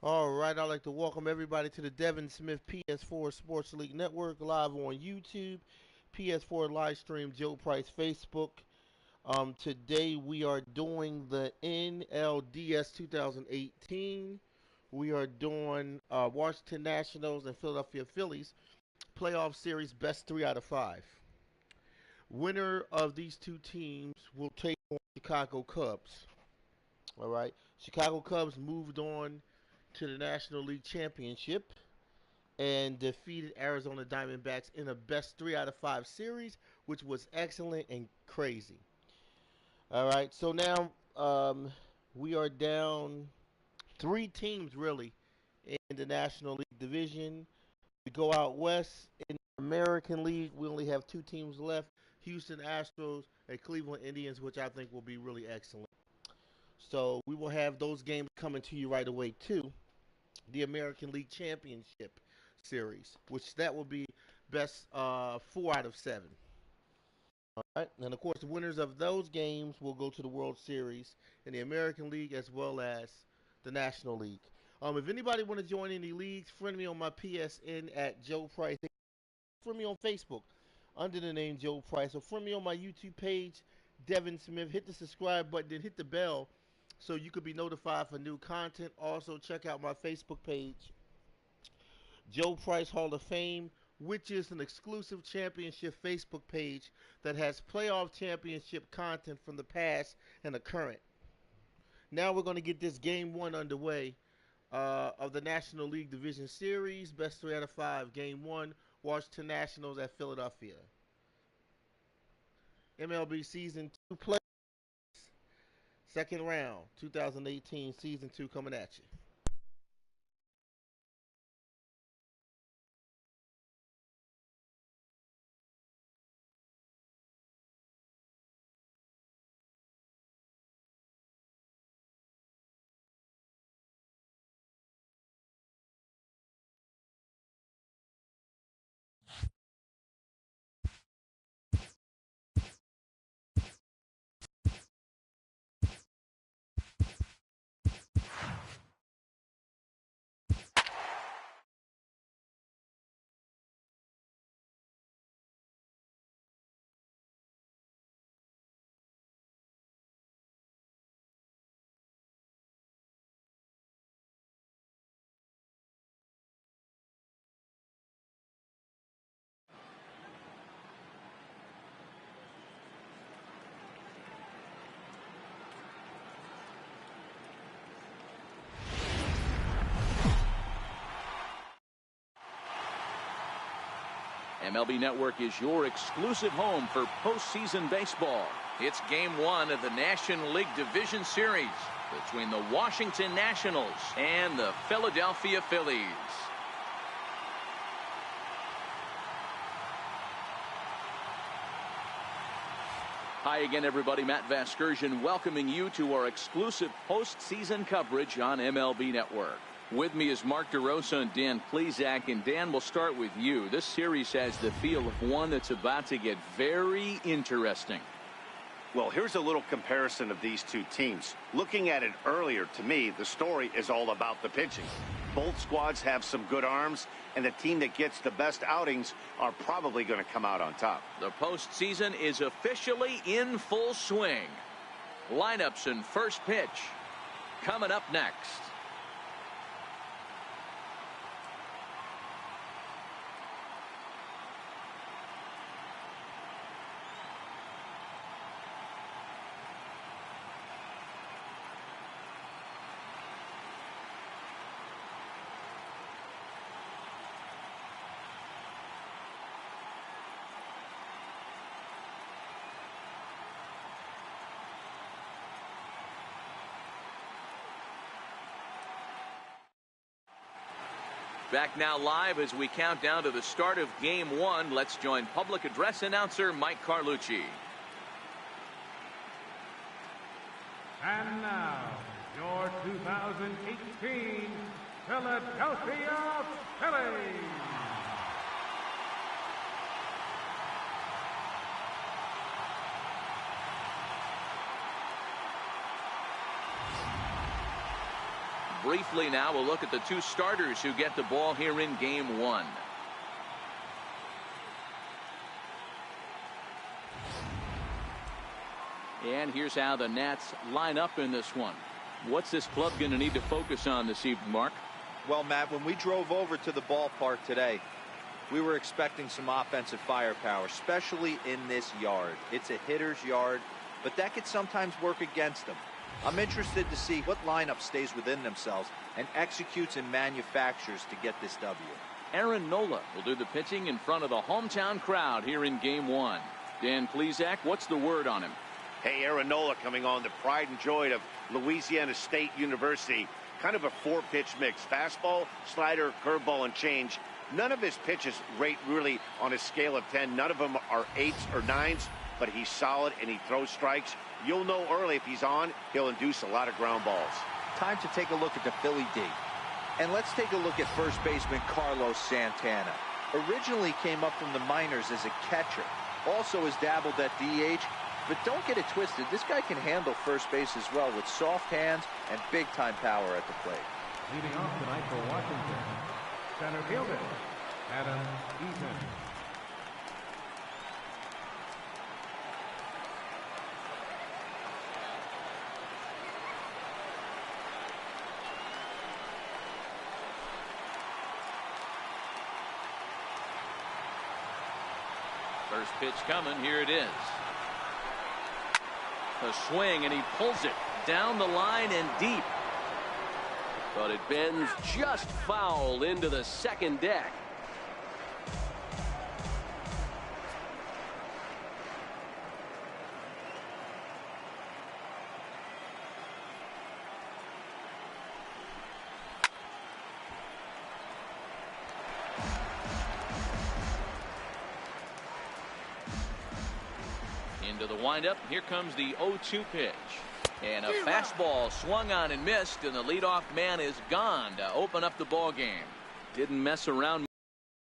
All right, I'd like to welcome everybody to the Devin Smith PS4 Sports League Network live on YouTube, PS4 live stream, Joe Price Facebook. Today we are doing the NLDS 2018. We are doing Washington Nationals and Philadelphia Phillies playoff series best three out of five. Winner of these two teams will take on Chicago Cubs. All right, Chicago Cubs moved on to the National League Championship and defeated Arizona Diamondbacks in a best three out of five series, which was excellent and crazy. All right, so now we are down three teams really in the National League division. We go out west in the American League. We only have two teams left: Houston Astros and Cleveland Indians, which I think will be really excellent. So we will have those games coming to you right away too. The American League Championship Series, which that will be best four out of seven. All right, and of course, the winners of those games will go to the World Series in the American League as well as the National League. If anybody want to join any leagues, friend me on my PSN at Joe Price. Friend me on Facebook under the name Joe Price, or friend me on my YouTube page, Devin Smith. Hit the subscribe button, then hit the bell so you could be notified for new content. Also, check out my Facebook page, Joe Price Hall of Fame, which is an exclusive championship Facebook page that has playoff championship content from the past and the current. Now we're going to get this game one underway of the National League Division Series, best three out of five. Game one, Washington Nationals at Philadelphia. MLB Season 2 play, second round, 2018 Season 2 coming at you. MLB Network is your exclusive home for postseason baseball. It's game one of the National League Division Series between the Washington Nationals and the Philadelphia Phillies. Hi again, everybody. Matt Vasgersian welcoming you to our exclusive postseason coverage on MLB Network. With me is Mark DeRosa and Dan Plesac. And Dan, we'll start with you. This series has the feel of one that's about to get very interesting. Well, here's a little comparison of these two teams. Looking at it earlier, to me, the story is all about the pitching. Both squads have some good arms, and the team that gets the best outings are probably going to come out on top. The postseason is officially in full swing. Lineups and first pitch coming up next. Back now live as we count down to the start of game one. Let's join public address announcer Mike Carlucci. And now, your 2018 Philadelphia Phillies. Briefly now, we'll look at the two starters who get the ball here in game one. And here's how the Nats line up in this one. What's this club going to need to focus on this evening, Mark? Well, Matt, when we drove over to the ballpark today, we were expecting some offensive firepower, especially in this yard. It's a hitter's yard, but that could sometimes work against them. I'm interested to see what lineup stays within themselves and executes and manufactures to get this W. Aaron Nola will do the pitching in front of the hometown crowd here in game one. Dan Plesac, what's the word on him? Hey, Aaron Nola coming on, the pride and joy of Louisiana State University. Kind of a four-pitch mix. Fastball, slider, curveball, and change. None of his pitches rate really on a scale of 10. None of them are 8s or 9s, but he's solid and he throws strikes. You'll know early if he's on, he'll induce a lot of ground balls. Time to take a look at the Philly D. And let's take a look at first baseman Carlos Santana. Originally came up from the minors as a catcher. Also has dabbled at DH. But don't get it twisted. This guy can handle first base as well with soft hands and big-time power at the plate. Leading off tonight for Washington, center fielder, Adam Eaton. First pitch coming. Here it is. A swing, and he pulls it down the line and deep. But it bends just foul into the second deck. Into the windup. Here comes the 0-2 pitch. And a fastball swung on and missed, and the leadoff man is gone to open up the ball game. Didn't mess around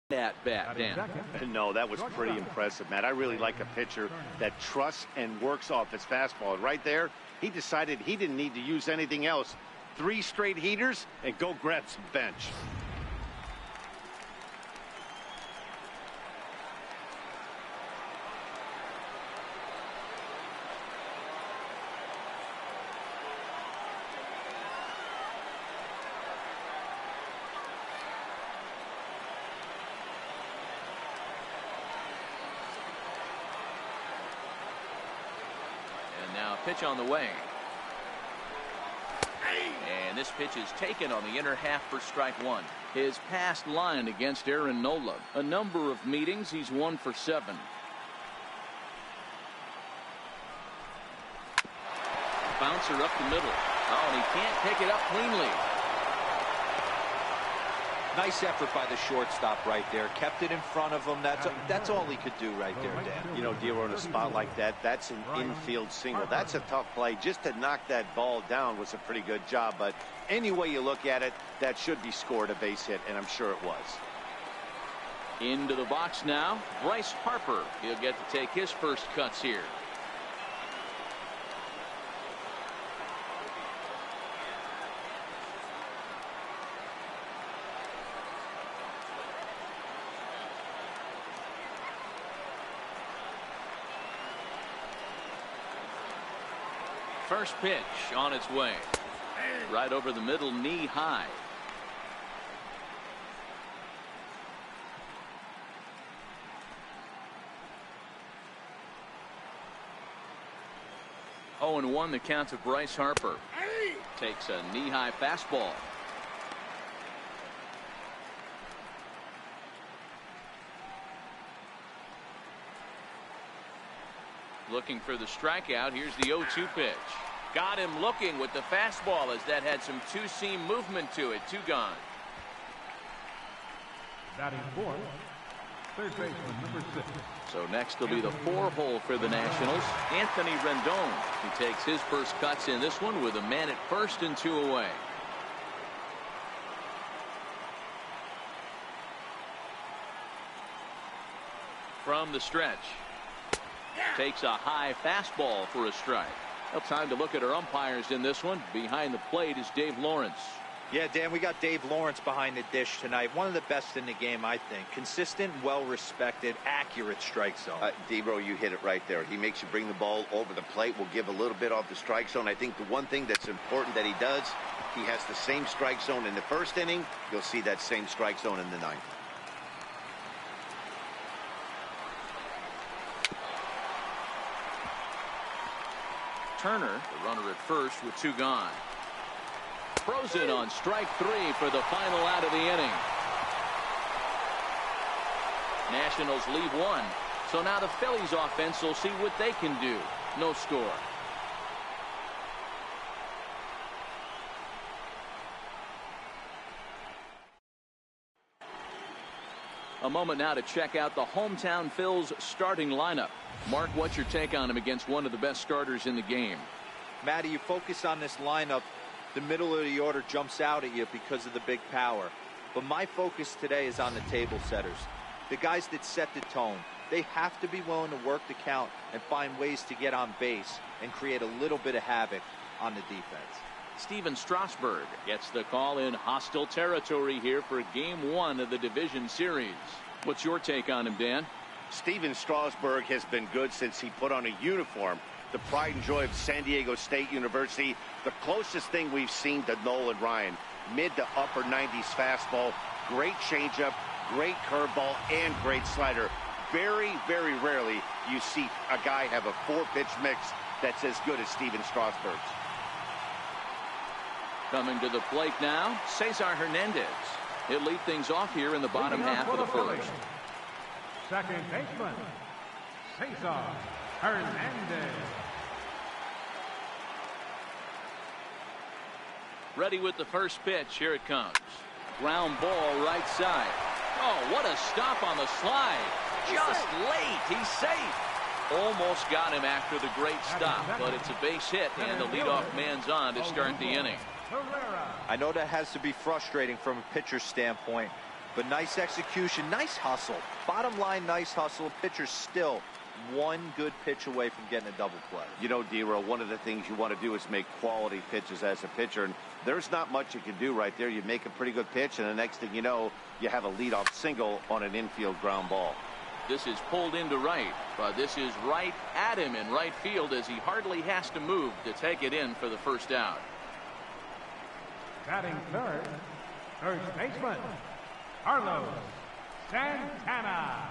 that bat, Dan. No, that was pretty impressive, Matt. I really like a pitcher that trusts and works off his fastball. Right there, he decided he didn't need to use anything else. 3 straight heaters and go grab some bench. Now pitch on the way. And this pitch is taken on the inner half for strike one. His past line against Aaron Nola. A number of meetings. He's 1 for 7. Bouncer up the middle. Oh, and he can't pick it up cleanly. Nice effort by the shortstop right there. Kept it in front of him. That's all he could do right there, Dan. You know, dealer on a spot like that, that's an infield single. That's a tough play. Just to knock that ball down was a pretty good job. But any way you look at it, that should be scored a base hit, and I'm sure it was. Into the box now, Bryce Harper. He'll get to take his first cuts here. First pitch on its way. Right over the middle, knee high. Oh, and 1 the count of Bryce Harper. Takes a knee high fastball. Looking for the strikeout. Here's the 0-2 pitch. Got him looking with the fastball as that had some two-seam movement to it. 2 gone. Batting fourth, third baseman number 6. So next will be the 4-hole for the Nationals. Anthony Rendon. He takes his first cuts in this one with a man at first and 2 away. From the stretch. Takes a high fastball for a strike. Well, time to look at our umpires in this one. Behind the plate is Dave Lawrence. Yeah, Dan, we got Dave Lawrence behind the dish tonight. One of the best in the game, I think. Consistent, well-respected, accurate strike zone. D-Bro, you hit it right there. He makes you bring the ball over the plate. Will give a little bit off the strike zone. I think the one thing that's important that he does, he has the same strike zone in the first inning. You'll see that same strike zone in the ninth. Turner, the runner at first with 2 gone. Throws it on strike 3 for the final out of the inning. Nationals leave 1. So now the Phillies offense will see what they can do. No score. A moment now to check out the hometown Phils starting lineup. Mark, what's your take on him against one of the best starters in the game? Matty, you focus on this lineup, the middle of the order jumps out at you because of the big power. But my focus today is on the table setters, the guys that set the tone. They have to be willing to work the count and find ways to get on base and create a little bit of havoc on the defense. Steven Strasburg gets the call in hostile territory here for Game 1 of the division series. What's your take on him, Dan? Steven Strasburg has been good since he put on a uniform. The pride and joy of San Diego State University. The closest thing we've seen to Nolan Ryan. Mid to upper 90s fastball. Great changeup, great curveball, and great slider. Very, very rarely you see a guy have a 4-pitch mix that's as good as Steven Strasburg's. Coming to the plate now, Cesar Hernandez. He'll lead things off here in the bottom half of the first. Second baseman, Cesar Hernandez. Ready with the first pitch. Here it comes. Ground ball right side. Oh, what a stop on the slide. Just late. He's safe. Almost got him after the great stop, but it's a base hit, and the leadoff man's on to start the inning. I know that has to be frustrating from a pitcher's standpoint, but nice execution, nice hustle. Bottom line, nice hustle. Pitcher's still one good pitch away from getting a double play. You know, D-Row, one of the things you want to do is make quality pitches as a pitcher, and there's not much you can do right there. You make a pretty good pitch, and the next thing you know, you have a leadoff single on an infield ground ball. This is pulled into right, but this is right at him in right field as he hardly has to move to take it in for the first out. Batting third, first baseman, Carlos Santana.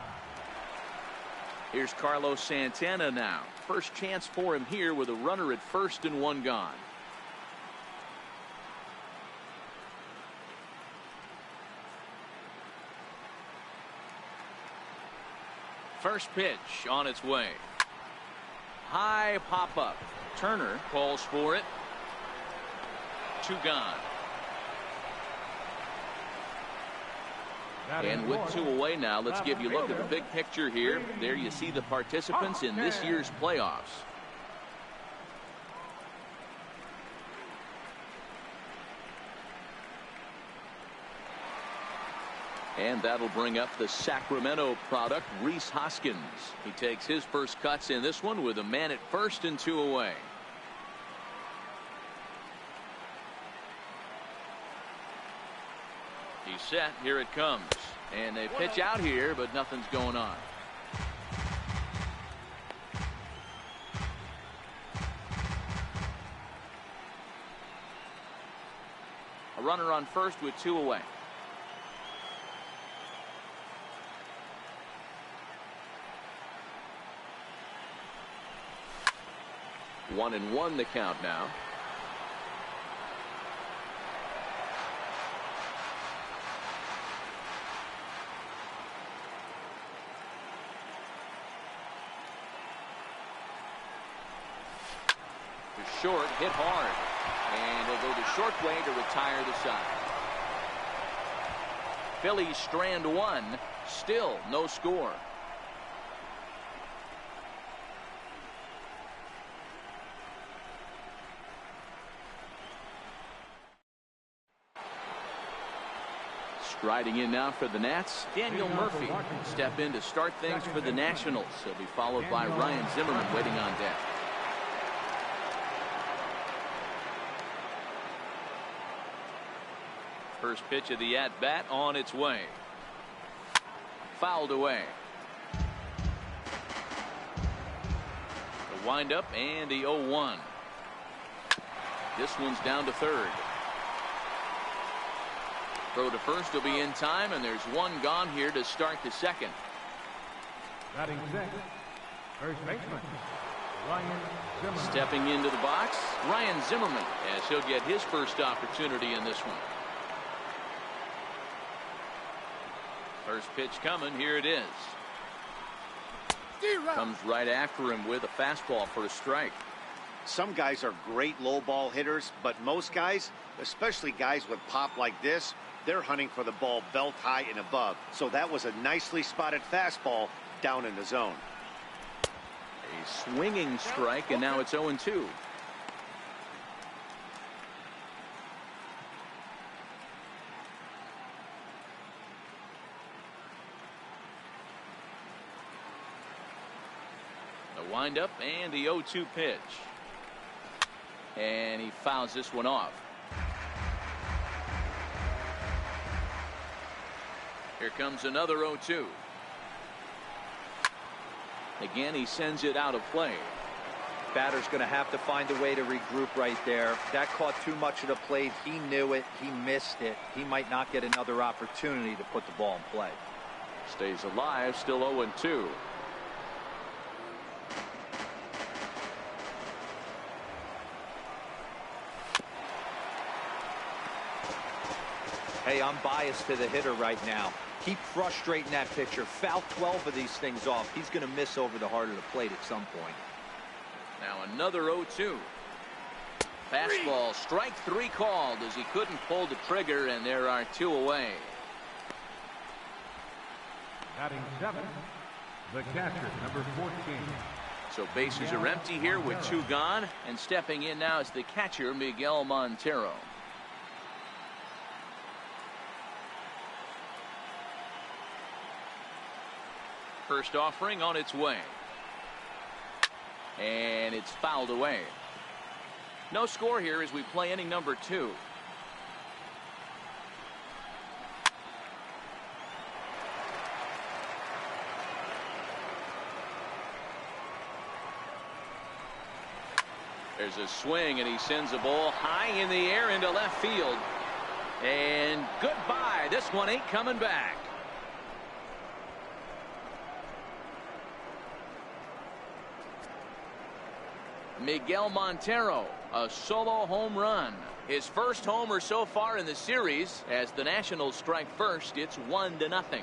Here's Carlos Santana now. First chance for him here with a runner at first and 1 gone. First pitch on its way. High pop up. Turner calls for it. 2 gone. And with 2 away now, let's give you a look at the big picture here. There you see the participants in this year's playoffs. And that'll bring up the Sacramento product, Rhys Hoskins. He takes his first cuts in this one with a man at first and 2 away. He's set. Here it comes. And they pitch out here, but nothing's going on. A runner on first with 2 away. One and 1 the count now. Short, hit hard, and he'll go the short way to retire the side. Phillies strand 1, still no score. Striding in now for the Nats, Daniel Murphy step in to start things for the Nationals. He'll be followed by Ryan Zimmerman waiting on deck. First pitch of the at-bat on its way. Fouled away. The windup and the 0-1. This one's down to third. Throw to first will be in time, and there's one gone here to start the second. Batting sixth, first baseman, Ryan Zimmerman. Stepping into the box, Ryan Zimmerman, as he'll get his first opportunity in this one. First pitch coming, here it is. Comes right after him with a fastball for a strike. Some guys are great low ball hitters, but most guys, especially guys with pop like this, they're hunting for the ball belt high and above. So that was a nicely spotted fastball down in the zone. A swinging strike, and now it's 0-2. The windup and the 0-2 pitch. And he fouls this one off. Here comes another 0-2. Again, he sends it out of play. Batter's going to have to find a way to regroup right there. That caught too much of the plate. He knew it. He missed it. He might not get another opportunity to put the ball in play. Stays alive, still 0-2. Hey, I'm biased to the hitter right now. Keep frustrating that pitcher. Foul 12 of these things off. He's going to miss over the heart of the plate at some point. Now another 0-2. Fastball, strike three called as he couldn't pull the trigger, and there are two away. Batting seventh, the catcher, number 14. So bases are empty here with two gone, and stepping in now is the catcher, Miguel Montero. First offering on its way. And it's fouled away. No score here as we play inning number 2. There's a swing, and he sends a ball high in the air into left field. And goodbye. This one ain't coming back. Miguel Montero, a solo home run. His first homer so far in the series. As the Nationals strike first, it's 1-0.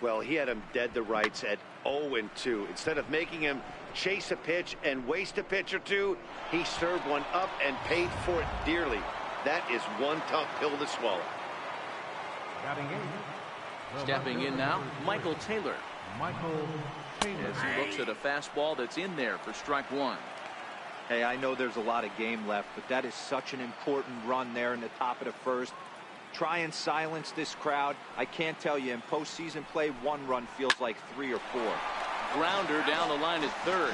Well, he had him dead to rights at 0-2. Instead of making him chase a pitch and waste a pitch or two, he served one up and paid for it dearly. That is one tough pill to swallow. Stepping in now, Michael Taylor. As he looks at a fastball that's in there for strike one. Hey, I know there's a lot of game left, but that is such an important run there in the top of the first. Try and silence this crowd. I can't tell you, in postseason play, one run feels like 3 or 4. Grounder down the line at third.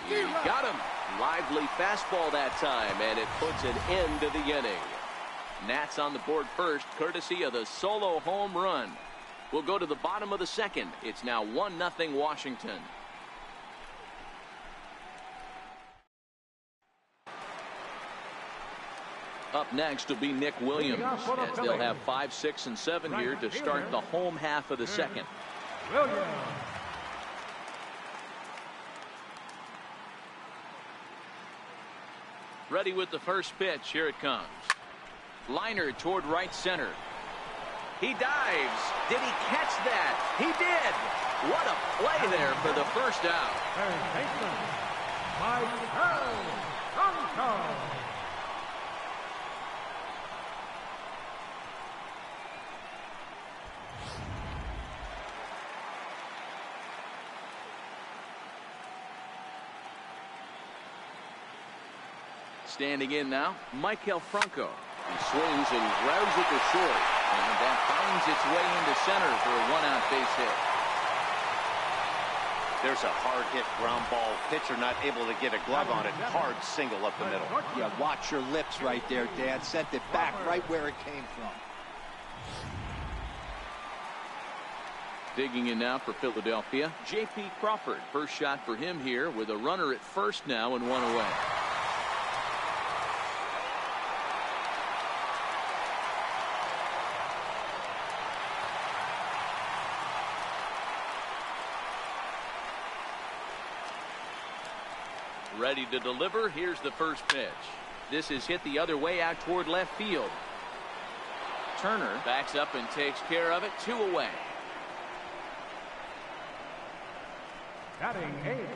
He got him. Lively fastball that time, and it puts an end to the inning. Nats on the board first, courtesy of the solo home run. We'll go to the bottom of the second. It's now 1-0 Washington. Up next will be Nick Williams, as they'll have 5, 6, and 7 here to start the home half of the second. Ready with the first pitch. Here it comes. Liner toward right center. He dives. Did he catch that? He did. What a play there for the first out. Standing in now, Maikel Franco. He swings and grounds it to short. And that finds its way into center for a one-out base hit. There's a hard hit ground ball. Pitcher not able to get a glove on it. Hard single up the middle. Yeah, watch your lips right there, Dan. Sent it back right where it came from. Digging in now for Philadelphia, J.P. Crawford. First shot for him here with a runner at first now and one away. Ready to deliver. Here's the first pitch. This is hit the other way out toward left field. Turner backs up and takes care of it. 2 away. Batting eighth.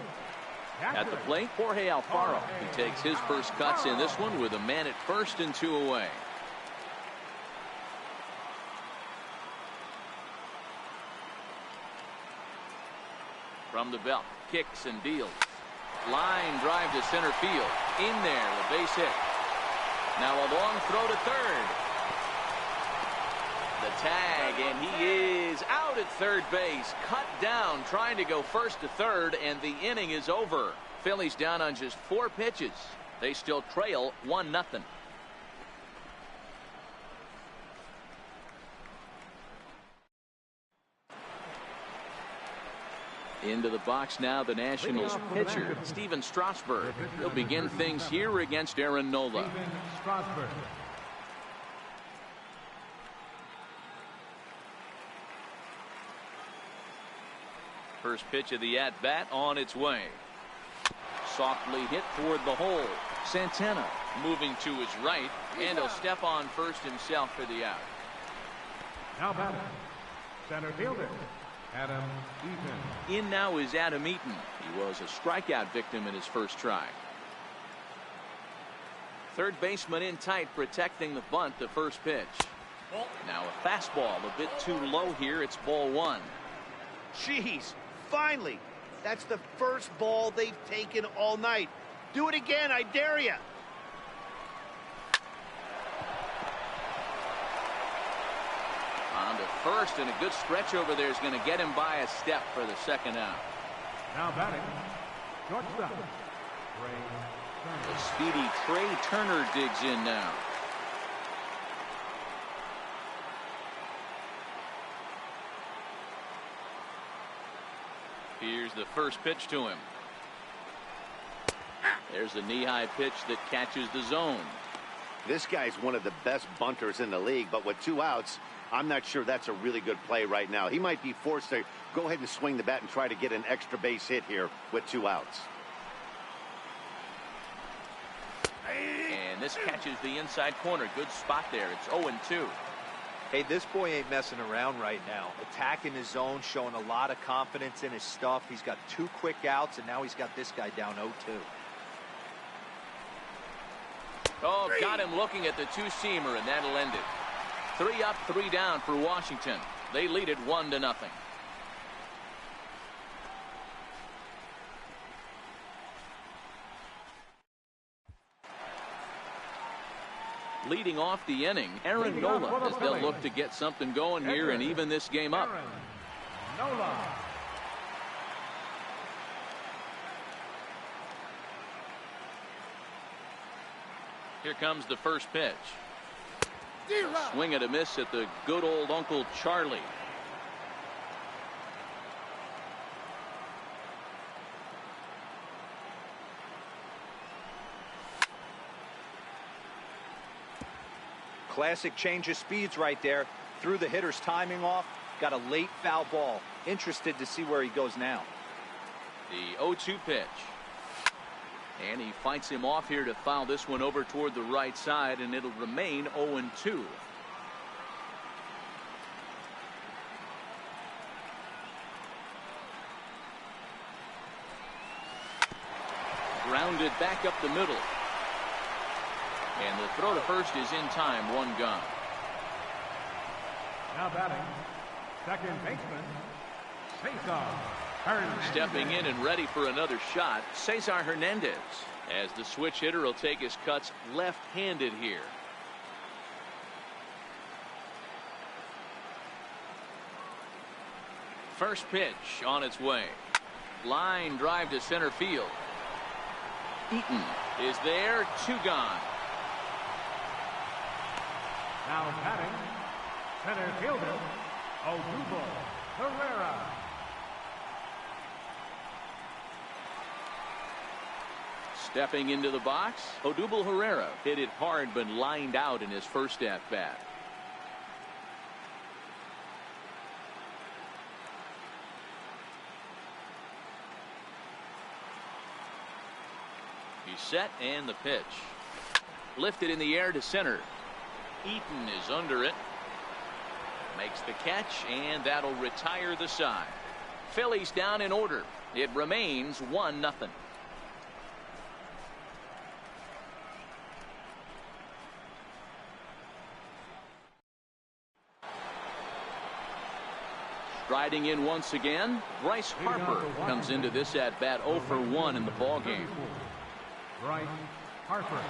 At the plate, Jorge Alfaro. He takes his first cuts in this one with a man at first and 2 away. From the belt, kicks and deals. Line drive to center field. In there, the base hit. Now a long throw to third. The tag, and he is out at third base. Cut down, trying to go first to third, and the inning is over. Phillies down on just 4 pitches. They still trail 1-0. Into the box now, the Nationals pitcher, Steven Strasburg. He'll begin things here against Aaron Nola. Strasburg. First pitch of the at-bat on its way. Softly hit toward the hole. Santana moving to his right, and he'll step on first himself for the out. Now batting, center fielder, Adam Eaton. In now is Adam Eaton. He was a strikeout victim in his first try. Third baseman in tight, protecting the bunt. The first pitch. Now a fastball a bit too low here. It's ball 1. Jeez, finally. That's the first ball they've taken all night. Do it again, I dare you. On to first, and a good stretch over there is going to get him by a step for the second out. Now batting, shortstop, The speedy Trey Turner digs in now. Here's the first pitch to him. There's a knee-high pitch that catches the zone. This guy's one of the best bunters in the league, but with 2 outs, I'm not sure that's a really good play right now. He might be forced to go ahead and swing the bat and try to get an extra base hit here with 2 outs. And this catches the inside corner. Good spot there. It's 0-2. Hey, this boy ain't messing around right now. Attacking his zone, showing a lot of confidence in his stuff. He's got 2 quick outs, and now he's got this guy down 0-2. Oh, got him looking at the two-seamer, and that'll end it. 3 up, 3 down for Washington. They lead it 1-0. Leading off the inning, Aaron Nola, as they'll look to get something going here and even this game up. Nola. Here comes the first pitch. A swing and a miss at the good old Uncle Charlie. Classic change of speeds right there. Threw the hitter's timing off. Got a late foul ball. Interested to see where he goes now. The 0-2 pitch. And he fights him off here to foul this one over toward the right side, and it'll remain 0-2. Grounded back up the middle. And the throw to first is in time. 1 gone. Now batting, second baseman, Cesar Hernandez. Stepping in and ready for another shot, Cesar Hernandez, as the switch hitter will take his cuts left-handed here. First pitch on its way. Line drive to center field. Eaton is there. 2 gone. Now batting, center fielder, Odubel Herrera. Stepping into the box, Odubel Herrera hit it hard but lined out in his first at-bat. He's set and the pitch. Lifted in the air to center. Eaton is under it. Makes the catch, and that'll retire the side. Phillies down in order. It remains 1-0. Striding in once again, Bryce Harper comes into this at-bat 0 for 1 in the ballgame. Bryce Harper.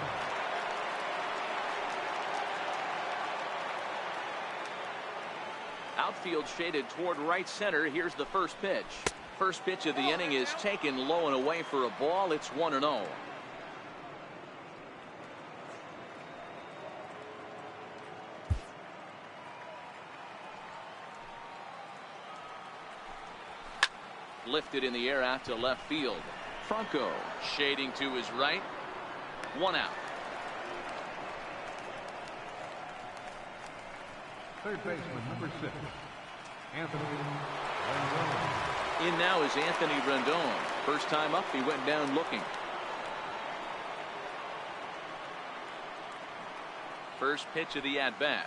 Outfield shaded toward right center. Here's the first pitch. First pitch of the inning is taken low and away for a ball. It's 1-0. Lifted in the air out to left field. Franco shading to his right. 1 out. Third baseman, number 6, Anthony Rendon. In now is Anthony Rendon. First time up, he went down looking. First pitch of the at-bat.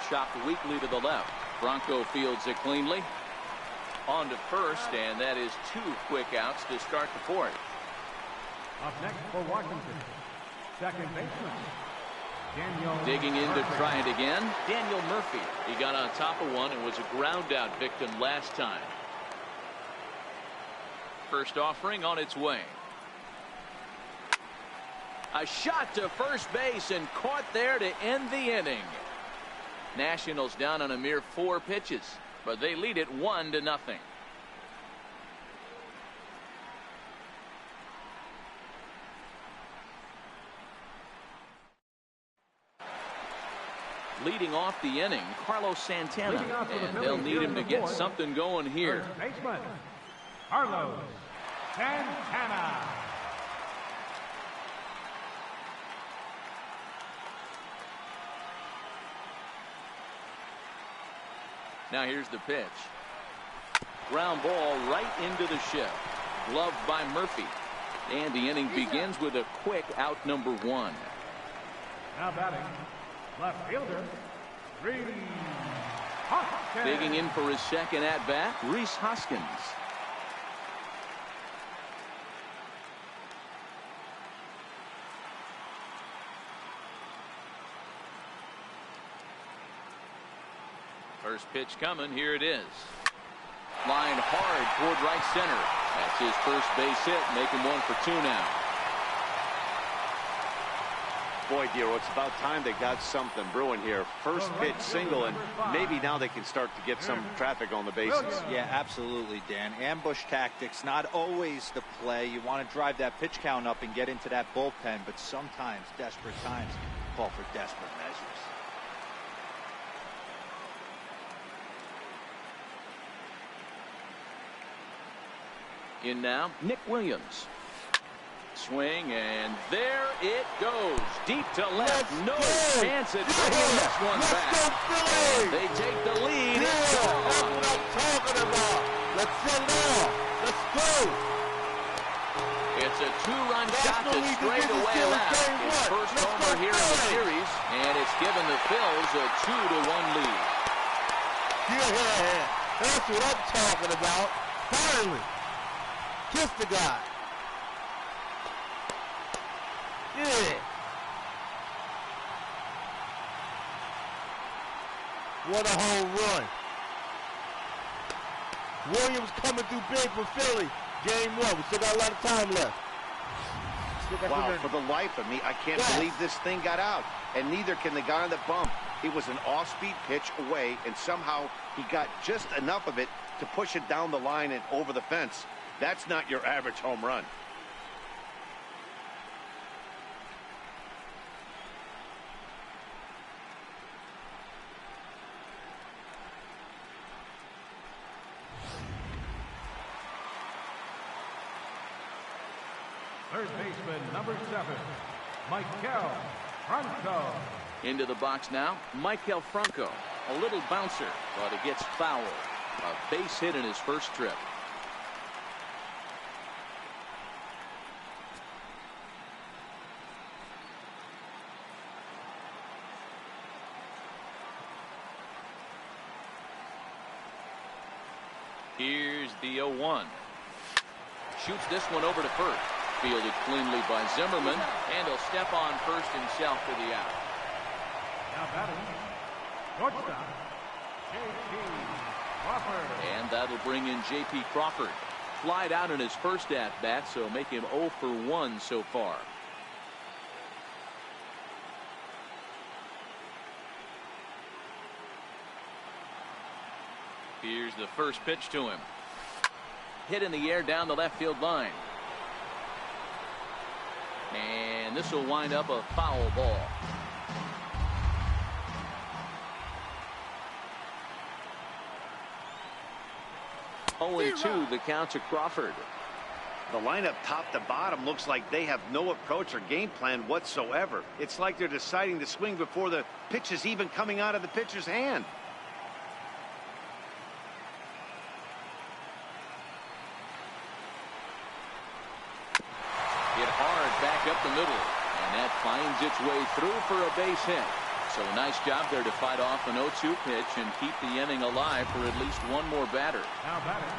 Chopped weakly to the left. Franco fields it cleanly. On to first, and that is 2 quick outs to start the fourth. Up next for Washington, second baseman, Daniel Digging in to Murphy. try it again, Daniel Murphy. He got on top of one and was a ground out victim last time. First offering on its way. A shot to first base and caught there to end the inning. Nationals down on a mere 4 pitches, but they lead it 1-0. Leading off the inning, Carlos Santana, and they'll need him to get something going here. First baseman, Carlos Santana. Now here's the pitch. Ground ball right into the shift. Gloved by Murphy. And the inning begins with a quick out number 1. Now batting, left fielder, Reese Hoskins. Digging in for his second at-bat, Reese Hoskins. First pitch coming. Here it is. Line hard toward right center. That's his first base hit, making 1 for 2 now. Boy, Dero, it's about time they got something brewing here. First pitch single, and maybe now they can start to get some traffic on the bases. Yeah, absolutely, Dan. Ambush tactics, not always the play. You want to drive that pitch count up and get into that bullpen, but sometimes desperate times call for desperate measures. In now, Nick Williams. Swing, and there it goes. Deep to left. No chance at bringing this one back. And they take the lead. It's gone. That's what I'm talking about. Let's set it off. Let's go. It's a 2-run shot to straightaway left. His first homer here in the series, and it's given the Phils a 2-1 lead. Yeah, that's what I'm talking about. Finally. Kiss the guy. Yeah. What a home run. Williams coming through big for Philly. Game 1. We still got a lot of time left. Wow, for the life of me, I can't believe this thing got out. And neither can the guy on the bump. It was an off-speed pitch away, and somehow he got just enough of it to push it down the line and over the fence. That's not your average home run. Third baseman, number 7, Michael Franco. Into the box now, Michael Franco. A little bouncer, but it gets foul. A base hit in his first trip. Here's the 0-1. Shoots this one over to first. Fielded cleanly by Zimmerman, and he'll step on first himself for the out. Now batting, shortstop, J.P. Crawford. And that'll bring in J.P. Crawford. Flied out in his first at-bat, so make him 0 for 1 so far. Here's the first pitch to him. Hit in the air down the left field line. And this will wind up a foul ball. Only 2 the count to Crawford. The lineup top to bottom looks like they have no approach or game plan whatsoever. It's like they're deciding to swing before the pitch is even coming out of the pitcher's hand. Hit hard back up the middle, and that finds its way through for a base hit. So a nice job there to fight off an 0-2 pitch and keep the inning alive for at least one more batter. Now batting,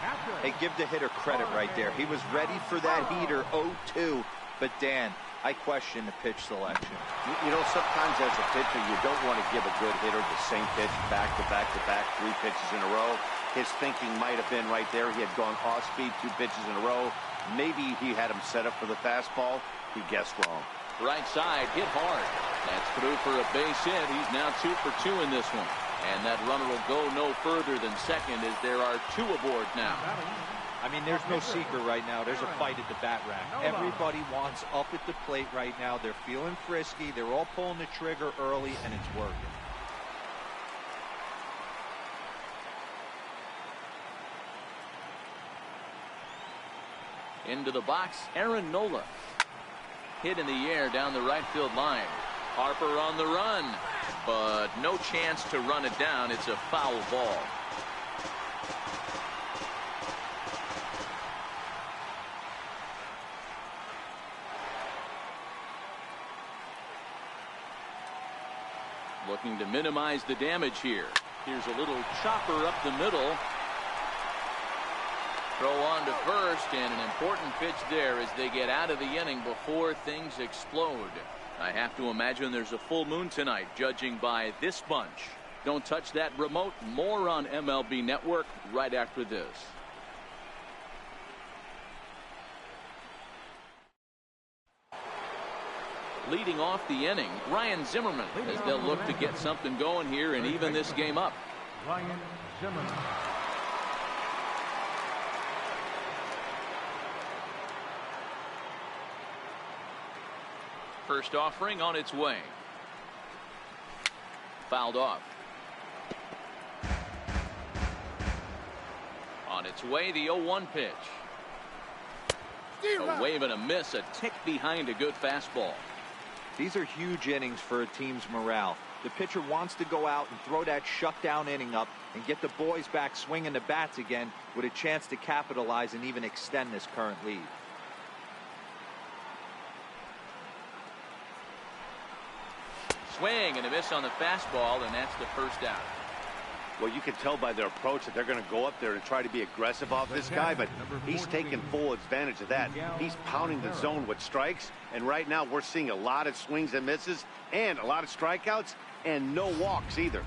catcher. Hey, give the hitter credit right there. He was ready for that heater 0-2, but Dan, I question the pitch selection. You know, sometimes as a pitcher, you don't want to give a good hitter the same pitch back to back to back, 3 pitches in a row. His thinking might have been right there. He had gone off speed 2 pitches in a row. Maybe he had him set up for the fastball. He guessed wrong. Right side, hit hard. That's through for a base hit. He's now 2 for 2 in this one. And that runner will go no further than second as there are 2 aboard now. I mean, there's no secret right now. There's a fight at the bat rack. Everybody wants up at the plate right now. They're feeling frisky. They're all pulling the trigger early, and it's working. Into the box, Aaron Nola. Hit in the air down the right field line. Harper on the run, but no chance to run it down. It's a foul ball. Looking to minimize the damage here. Here's a little chopper up the middle. Throw on to first, and an important pitch there as they get out of the inning before things explode. I have to imagine there's a full moon tonight, judging by this bunch. Don't touch that remote. More on MLB Network right after this. Leading off the inning, Ryan Zimmerman, as they'll look to get something going here and even this game up. Ryan Zimmerman. First offering on its way. Fouled off. On its way, the 0-1 pitch. A wave and a miss, a tick behind a good fastball. These are huge innings for a team's morale. The pitcher wants to go out and throw that shutdown inning up and get the boys back swinging the bats again with a chance to capitalize and even extend this current lead. Swing and a miss on the fastball, and that's the first out. Well, you can tell by their approach that they're going to go up there and try to be aggressive off this guy, but he's taking full advantage of that. He's pounding the zone with strikes, and right now we're seeing a lot of swings and misses and a lot of strikeouts and no walks either.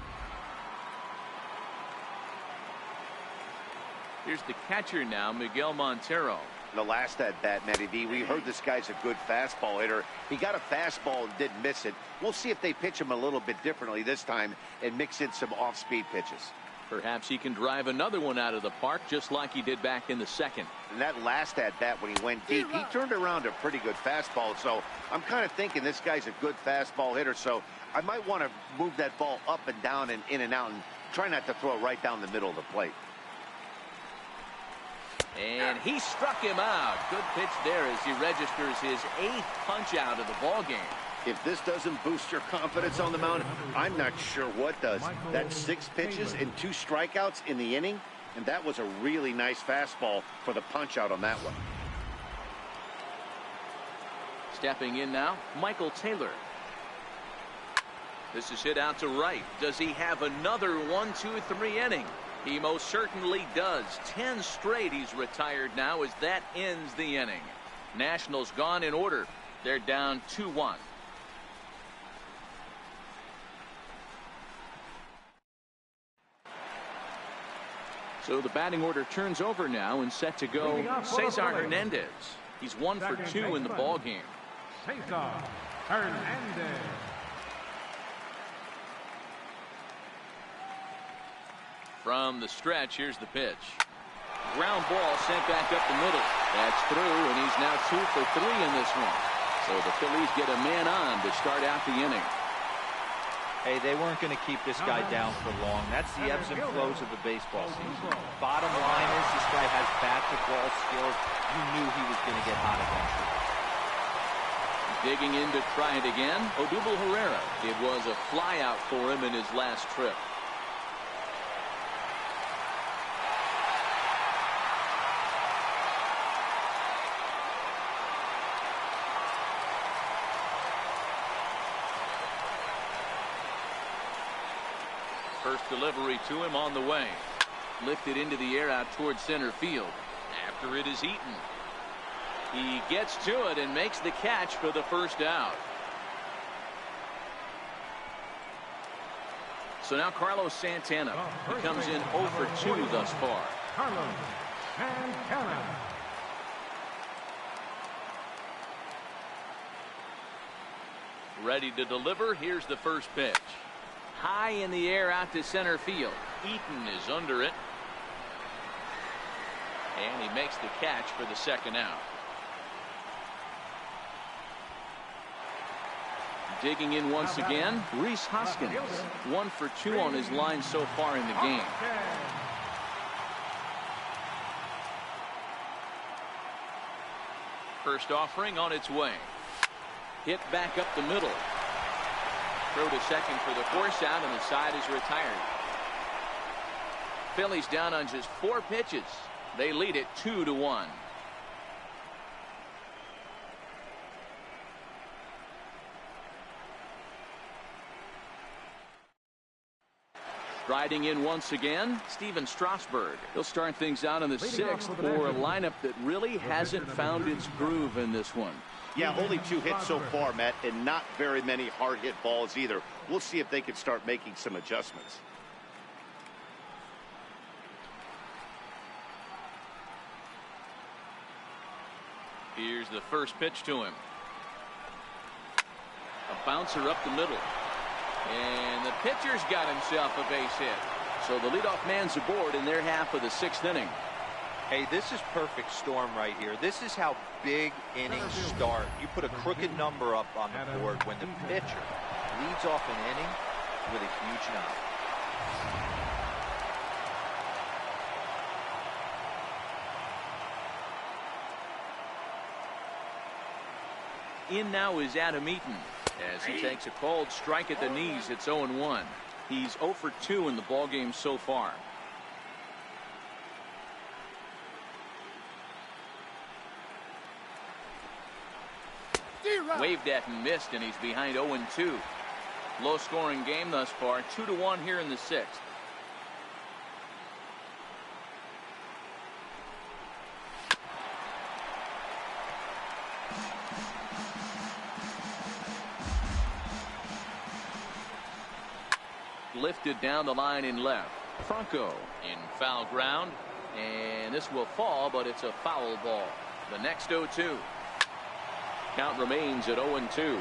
Here's the catcher now, Miguel Montero. The last at bat, Matty V, we heard this guy's a good fastball hitter. He got a fastball and didn't miss it. We'll see if they pitch him a little bit differently this time and mix in some off-speed pitches. Perhaps he can drive another one out of the park just like he did back in the second. And that last at bat when he went deep, he turned around a pretty good fastball. So I'm kind of thinking this guy's a good fastball hitter. So I might want to move that ball up and down and in and out and try not to throw it right down the middle of the plate. And he struck him out. Good pitch there as he registers his 8th punch out of the ball game. If this doesn't boost your confidence on the mound, I'm not sure what does. That's 6 pitches and 2 strikeouts in the inning, and that was a really nice fastball for the punch out on that one. Stepping in now, Michael Taylor. This is hit out to right. Does he have another 1-2-3 inning? He most certainly does. 10 straight he's retired now as that ends the inning. Nationals gone in order. They're down 2-1. So the batting order turns over now and set to go Cesar Hernandez. He's 1 for 2 in the ball game. Cesar Hernandez. From the stretch, here's the pitch. Ground ball sent back up the middle. That's through, and he's now 2 for 3 in this one. So the Phillies get a man on to start out the inning. Hey, they weren't going to keep this guy down for long. That's the ebbs and flows of the baseball season. Bottom line is this guy has bat-to-ball skills. You knew he was going to get hot against him. Digging in to try it again, Odubel Herrera. It was a flyout for him in his last trip. First delivery to him on the way. Lifted into the air out towards center field. After it is Eaton. He gets to it and makes the catch for the first out. So now Carlos Santana. He comes in 0 for 2 thus far. Carlos Santana. Ready to deliver. Here's the first pitch. High in the air out to center field. Eaton is under it. And he makes the catch for the second out. Digging in once again, Rhys Hoskins. 1 for 2 on his line so far in the game. First offering on its way. Hit back up the middle. Throw to second for the force out, and the side is retired. Phillies down on just 4 pitches. They lead it 2-1. Striding in once again, Steven Strasburg. He'll start things out in the 6th for a lineup that really hasn't found its groove in this one. Yeah, only 2 hits so far, Matt, and not very many hard hit balls either. We'll see if they can start making some adjustments. Here's the first pitch to him. A bouncer up the middle. And the pitcher's got himself a base hit. So the leadoff man's aboard in their half of the 6th inning. Hey, this is perfect storm right here. This is how big innings start. You put a crooked number up on the board when the pitcher leads off an inning with a huge knock. In now is Adam Eaton as he takes a called strike at the knees. It's 0-1. He's 0 for 2 in the ballgame so far. Waved at and missed, and he's behind 0-2. Low scoring game thus far. 2-1 here in the 6th. Lifted down the line in left. Franco in foul ground, and this will fall, but it's a foul ball. The next 0-2. Count remains at 0-2.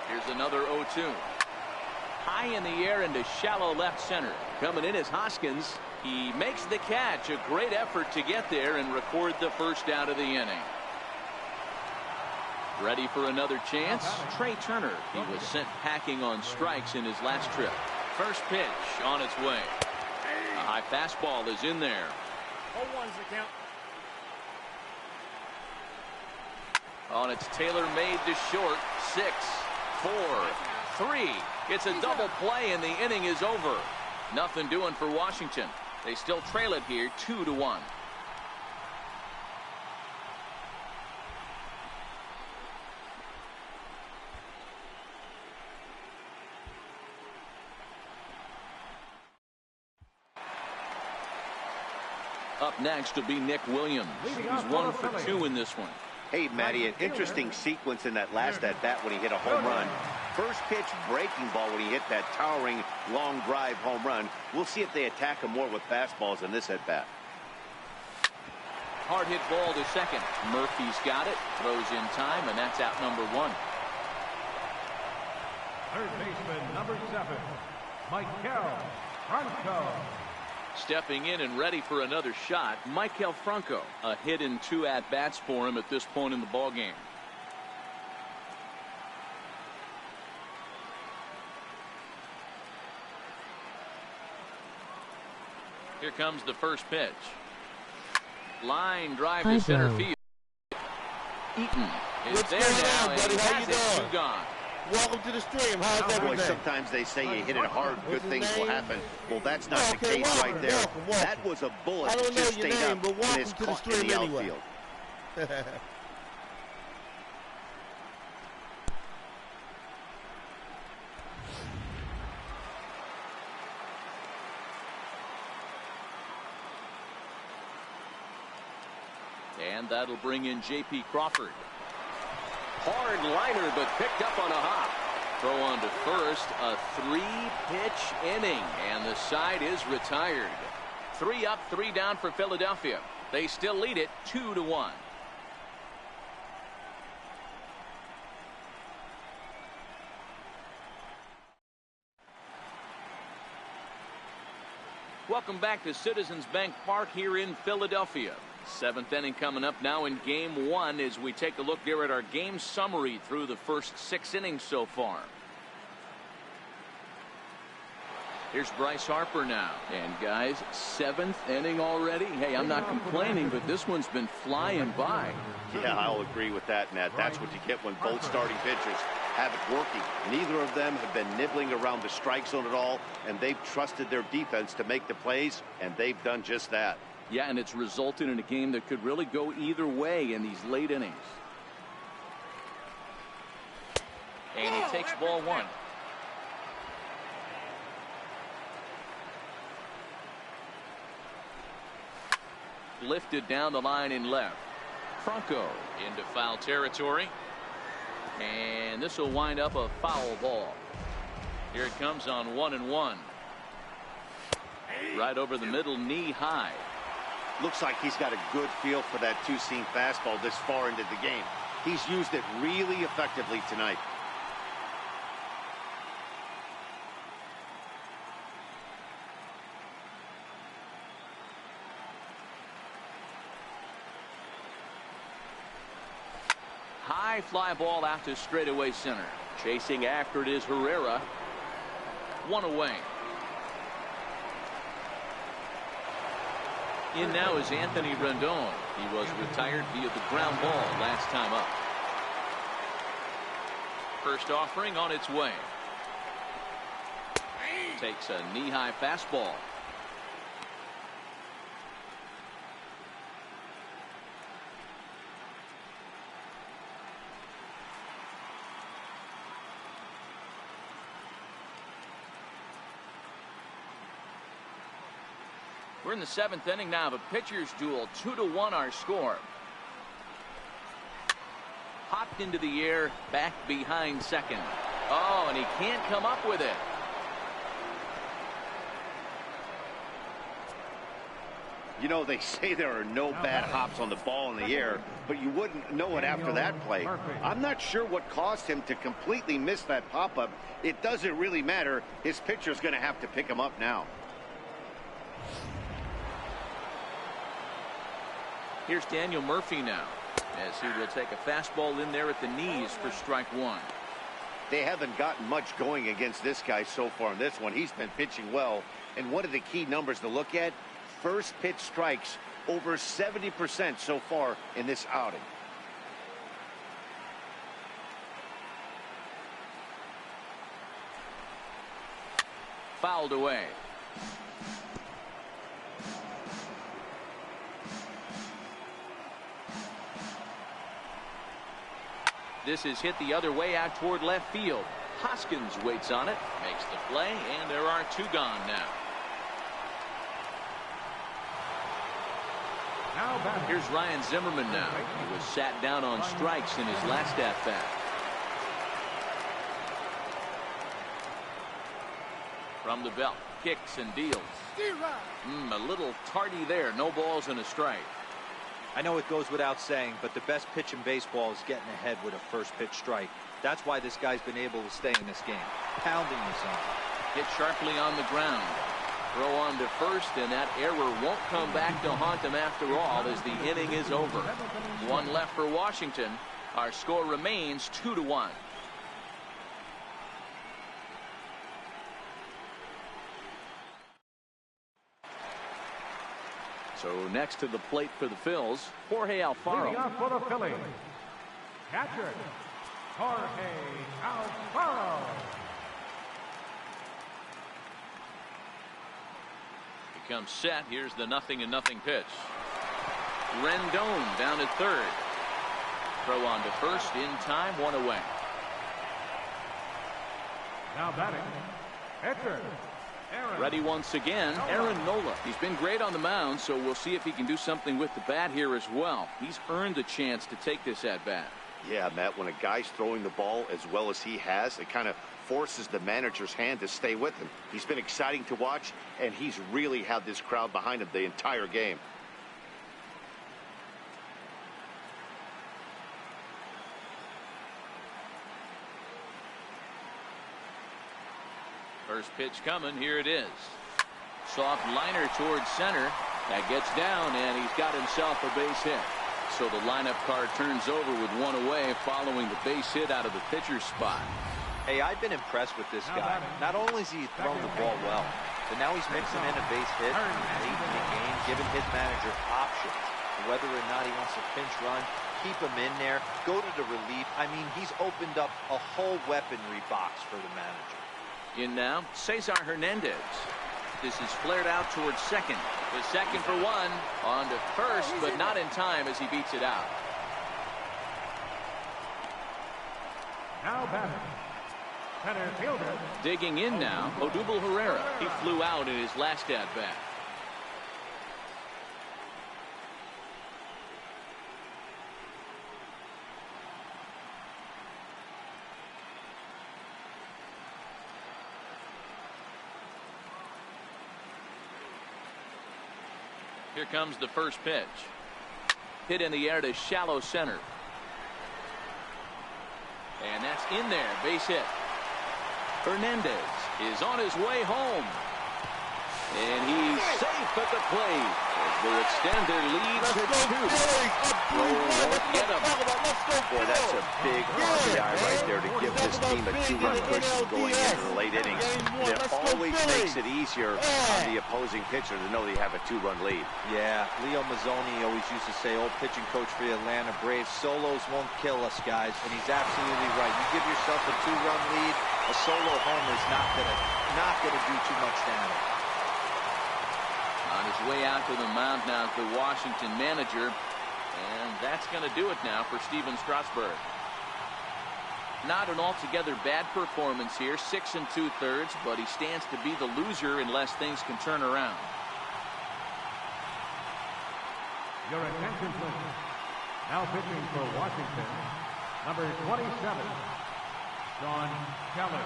Here's another 0-2. High in the air into shallow left center. Coming in is Hoskins. He makes the catch. A great effort to get there and record the first out of the inning. Ready for another chance? Trey Turner. He was sent packing on strikes in his last trip. First pitch on its way. A high fastball is in there. 0-1's the count. On its tailor-made to short. 6, 4, 3. It's a double play and the inning is over. Nothing doing for Washington. They still trail it here 2-1. Up next will be Nick Williams. He's 1 for 2 in this one. Hey, Matty, an interesting sequence in that last at-bat when he hit a home run. First pitch breaking ball when he hit that towering long drive home run. We'll see if they attack him more with fastballs in this at-bat. Hard hit ball to second. Murphy's got it. Throws in time, and that's out number 1. Third baseman, number 7, Michael Franco. Stepping in and ready for another shot, Michael Franco. A hit in 2 at-bats for him at this point in the ballgame. Here comes the first pitch. Line drive to center field. Eaton is there now, and he has it 2 gone. Welcome to the stream. How's everything? Boy, sometimes they say you hit it hard, good things will happen. Well, that's not the case right there. That was a bullet that just stayed up and is caught in the outfield. And that'll bring in J.P. Crawford. Hard liner, but picked up on a hop. Throw on to first. A 3-pitch inning, and the side is retired. 3 up, 3 down for Philadelphia. They still lead it 2-1. Welcome back to Citizens Bank Park here in Philadelphia. 7th inning coming up now in game 1 as we take a look here at our game summary through the first 6 innings so far. Here's Bryce Harper now. And guys, 7th inning already. Hey, I'm not complaining, but this one's been flying by. Yeah, I'll agree with that, Matt. That's what you get when both starting pitchers have it working. Neither of them have been nibbling around the strike zone at all, and they've trusted their defense to make the plays, and they've done just that. Yeah, and it's resulted in a game that could really go either way in these late innings. And he takes ball 1. Lifted down the line in left. Franco into foul territory. And this will wind up a foul ball. Here it comes on 1-1. Right over the middle, knee high. Looks like he's got a good feel for that two-seam fastball this far into the game. He's used it really effectively tonight. High fly ball out to straightaway center. Chasing after it is Herrera. 1 away. In now is Anthony Rendon. He was retired via the ground ball last time up. First offering on its way. Takes a knee-high fastball. We're in the 7th inning now of a pitcher's duel. 2-1 our score. Popped into the air, back behind second. Oh, and he can't come up with it. You know, they say there are no bad hops on the ball in the air, but you wouldn't know it after that play. I'm not sure what caused him to completely miss that pop-up. It doesn't really matter. His pitcher's going to have to pick him up now. Here's Daniel Murphy now, as he will take a fastball in there at the knees for strike one. They haven't gotten much going against this guy so far in this one. He's been pitching well, and one of the key numbers to look at, first pitch strikes, over 70% so far in this outing. Fouled away. This is hit the other way out toward left field. Hoskins waits on it, makes the play, and there are two gone now. Here's Ryan Zimmerman now. He was sat down on strikes in his last at-bat. From the belt, kicks and deals. A little tardy there. No balls and a strike. I know it goes without saying, but the best pitch in baseball is getting ahead with a first pitch strike. That's why this guy's been able to stay in this game. Pounding the zone. Hit sharply on the ground. Throw on to first, and that error won't come back to haunt him after all as the inning is over. One left for Washington. Our score remains 2-1. So next to the plate for the Phils, Jorge Alfaro. Leading off for the Phillies, catcher, Jorge Alfaro. He comes set. Here's the 0-0 pitch. Rendon down at third. Throw on to first in time, one away. Now batting, pitcher. Ready once again, Aaron Nola. He's been great on the mound, so we'll see if he can do something with the bat here as well. He's earned the chance to take this at bat. Yeah, Matt, when a guy's throwing the ball as well as he has, it kind of forces the manager's hand to stay with him. He's been exciting to watch, and he's really had this crowd behind him the entire game. First pitch coming. Here it is. Soft liner towards center. That gets down, and he's got himself a base hit. So the lineup card turns over with one away following the base hit out of the pitcher's spot. Hey, I've been impressed with this guy. Not only has he thrown the ball well, but now he's mixing in a base hit late in the game, giving his manager options. Whether or not he wants to pinch run, keep him in there, go to the relief. I mean, he's opened up a whole weaponry box for the manager. In now, Cesar Hernandez. This is flared out towards second. The second for one. On to first, but not in time as he beats it out. Now batting, center fielder. Digging in now, Odubel Herrera. He flew out in his last at-bat. Here comes the first pitch. Hit in the air to shallow center. And that's in there. Base hit. Hernandez is on his way home. And he's safe at the plate as they extend their lead to 2. Won't get him. Boy, that's a big RBI right there to give this team a 2-run cushion going into the late innings. It always makes it easier on the opposing pitcher to know they have a 2-run lead. Yeah, Leo Mazzoni always used to say, old pitching coach for the Atlanta Braves, solos won't kill us, guys. And he's absolutely right. You give yourself a 2-run lead, a solo homer is not gonna do too much damage. On his way out to the mound now is the Washington manager. And that's going to do it now for Steven Strasburg. Not an altogether bad performance here. 6 2/3, but he stands to be the loser unless things can turn around. Your attention, please. Now pitching for Washington, number 27, Sean Keller.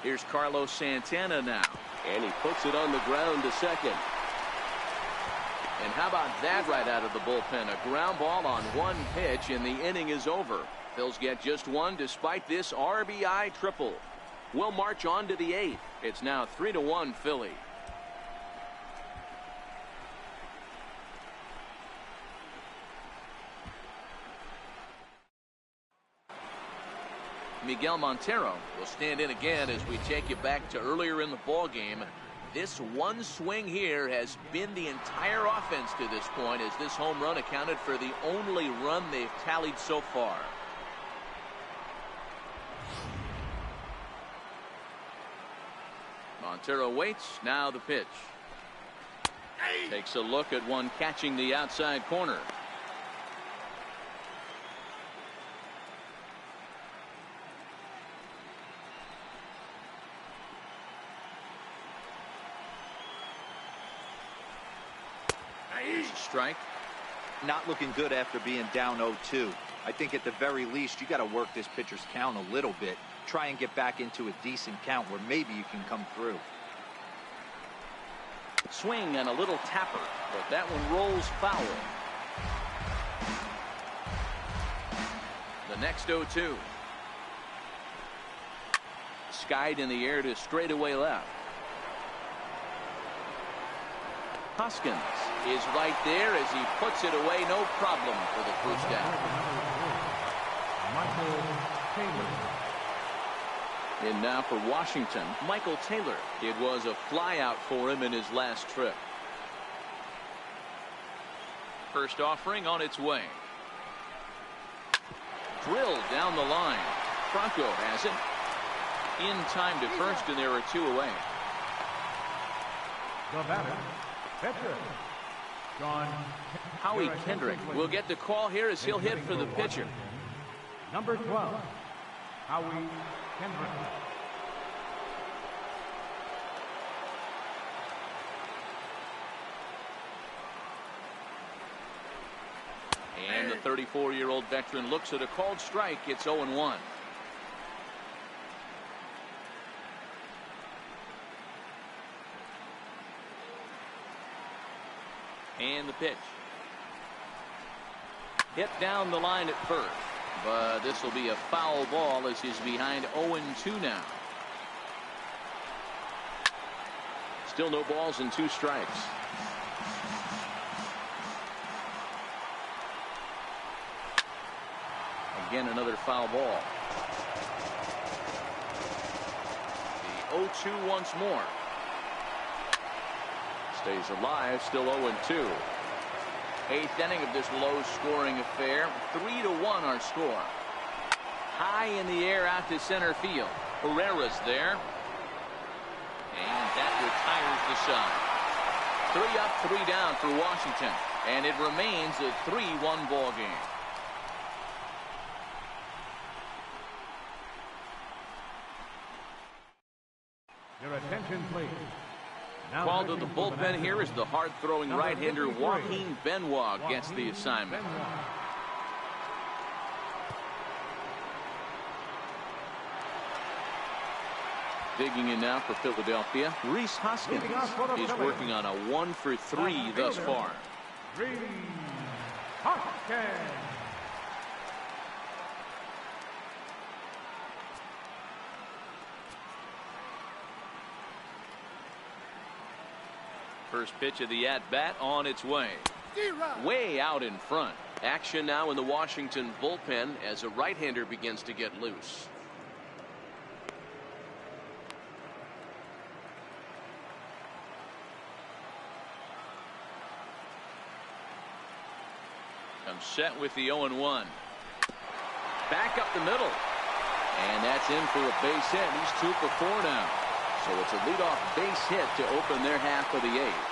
Here's Carlos Santana now. And he puts it on the ground to second. And how about that right out of the bullpen? A ground ball on one pitch, and the inning is over. Phils get just one despite this RBI triple. We'll march on to the 8th. It's now 3-1 Philly. Miguel Montero will stand in again as we take you back to earlier in the ball game. This one swing here has been the entire offense to this point, as this home run accounted for the only run they've tallied so far. Montero waits. Now the pitch. Takes a look at one catching the outside corner. Strike. Not looking good after being down 0-2. I think at the very least you got to work this pitcher's count a little bit. Try and get back into a decent count where maybe you can come through. Swing and a little tapper, but that one rolls foul. The next 0-2. Skied in the air to straightaway left. Hoskins is right there as he puts it away. No problem for the first down. Michael Taylor. In now for Washington, Michael Taylor. It was a flyout for him in his last trip. First offering on its way. Drilled down the line. Franco has it. In time to first, and there are 2 away. The batter, pitcher, John Howie Kendrick will get the call here as he'll hit for the pitcher. Number 12, Howie Kendrick. And the 34-year-old veteran looks at a called strike. It's 0-1. And the pitch. Hit down the line at first, but this will be a foul ball as he's behind 0-2 now. Still no balls and 2 strikes. Again, another foul ball. The 0-2 once more. Stays alive, still 0-2. 8th inning of this low-scoring affair. 3-1 our score. High in the air out to center field. Herrera's there. And that retires the side. 3 up, 3 down for Washington. And it remains a 3-1 ball game. Your attention, please. Called to the bullpen here is the hard-throwing right-hander Joaquin Benoit gets the assignment. Digging in now for Philadelphia, Rhys Hoskins is working on a 1-for-3 thus far. Rhys Hoskins. First pitch of the at-bat on its way. Way out in front. Action now in the Washington bullpen as a right-hander begins to get loose. Comes set with the 0-1. Back up the middle. And that's in for a base hit. He's 2 for 4 now. So it's a leadoff base hit to open their half of the 8th.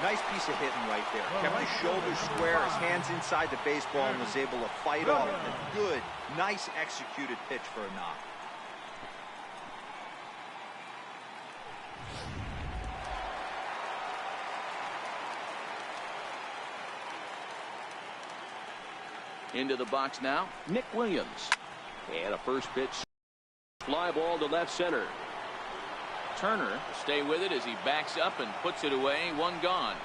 Nice piece of hitting right there. Kept his shoulders square, his hands inside the baseball, and was able to fight off a good, nice executed pitch for a knock. Into the box now, Nick Williams. And a first pitch fly ball to left center. Turner will stay with it as he backs up and puts it away. One gone.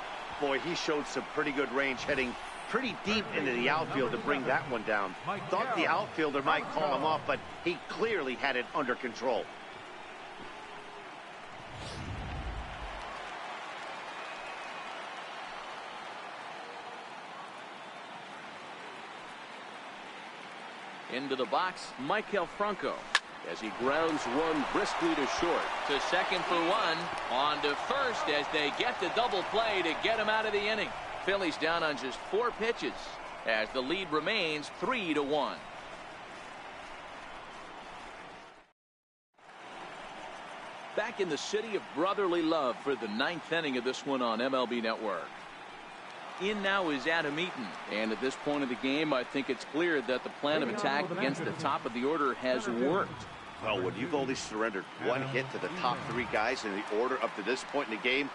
Boy, he showed some pretty good range, heading pretty deep into the outfield to bring that one down. Thought the outfielder might call him off, but he clearly had it under control. Into the box, Michael Franco. As he grounds one briskly to short. To second for one. On to first as they get the double play to get him out of the inning. Phillies down on just 4 pitches as the lead remains 3-1. Back in the city of brotherly love for the 9th inning of this one on MLB Network. In now is Adam Eaton. And at this point of the game, I think it's clear that the plan of attack against the top of the order has worked. Well, when you've only surrendered 1 hit to the top 3 guys in the order up to this point in the game,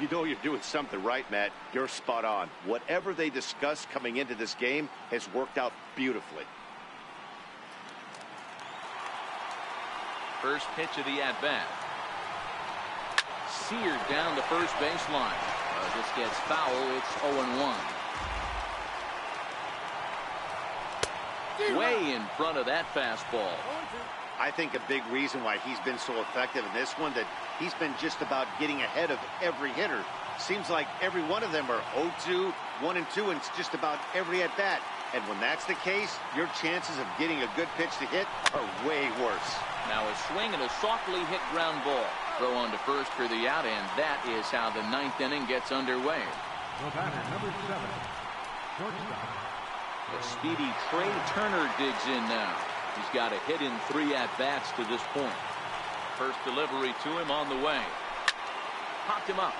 you know you're doing something right, Matt. You're spot on. Whatever they discussed coming into this game has worked out beautifully. First pitch of the at-bat. Seared down the first baseline. This gets foul. It's 0-1. Way in front of that fastball. I think a big reason why he's been so effective in this one, that he's been just about getting ahead of every hitter. Seems like every one of them are 0-2, 1-2, and it's just about every at-bat. And when that's the case, your chances of getting a good pitch to hit are way worse. Now a swing and a softly hit ground ball. Throw on to first for the out, and that is how the 9th inning gets underway. The batter, number 7, shortstop. The speedy Trey Turner digs in now. He's got a hit in 3 at-bats to this point. First delivery to him on the way. Popped him up.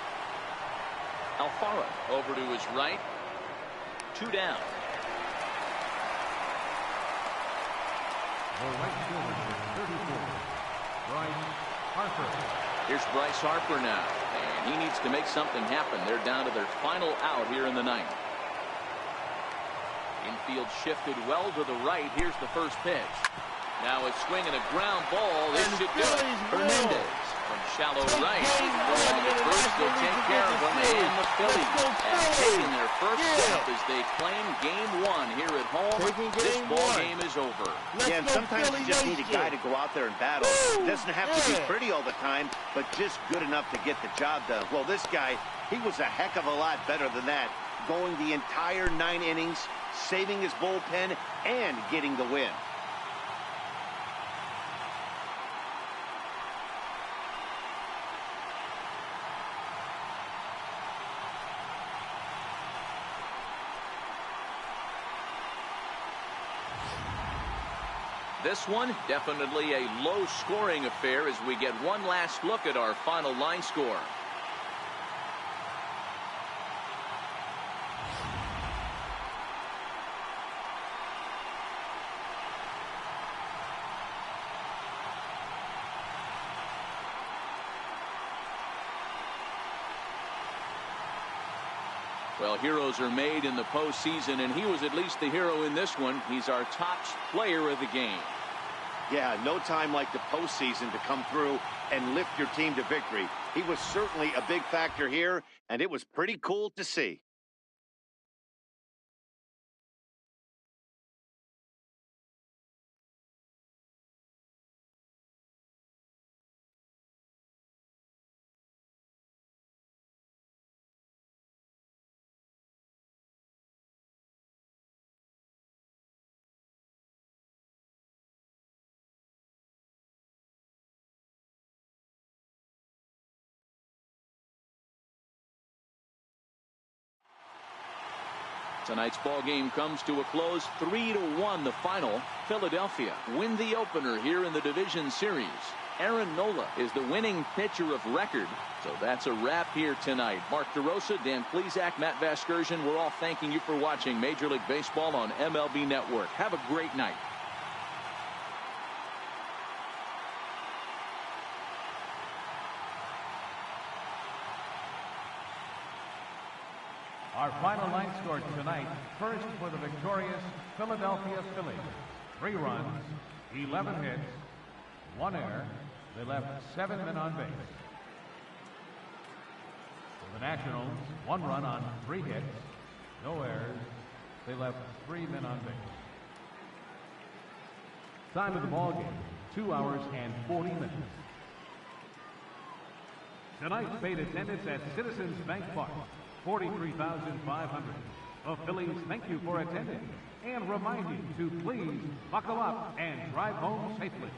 Alfaro over to his right. 2 down. The right fielder, 34, Bryce Harper. Here's Bryce Harper now, and he needs to make something happen. They're down to their final out here in the 9th. Infield shifted well to the right. Here's the first pitch. Now a swing and a ground ball. This should do it. Hernandez from shallow right. Going to first, they'll take care of him. And the Phillies have taken their first step as they claim game 1 here at home. This ball game is over. Yeah, and sometimes you just need a guy to go out there and battle. It doesn't have to be pretty all the time, but just good enough to get the job done. Well, this guy, he was a heck of a lot better than that. Going the entire 9 innings, saving his bullpen, and getting the win. This one, definitely a low-scoring affair as we get one last look at our final line score. Well, heroes are made in the postseason, and he was at least the hero in this one. He's our top player of the game. Yeah, no time like the postseason to come through and lift your team to victory. He was certainly a big factor here, and it was pretty cool to see. Tonight's ball game comes to a close, 3-1 the final. Philadelphia win the opener here in the division series. Aaron Nola is the winning pitcher of record. So that's a wrap here tonight. Mark DeRosa, Dan Plesac, Matt Vasgersian, we're all thanking you for watching Major League Baseball on MLB Network. Have a great night. Our final line score tonight, first for the victorious Philadelphia Phillies. 3 runs, 11 hits, 1 error. They left 7 men on base. For the Nationals, 1 run on 3 hits, no errors. They left 3 men on base. Time of the ball game, 2 hours and 40 minutes. Tonight's paid attendance at Citizens Bank Park, 43,500. The Phillies thank you for attending and remind you to please buckle up and drive home safely.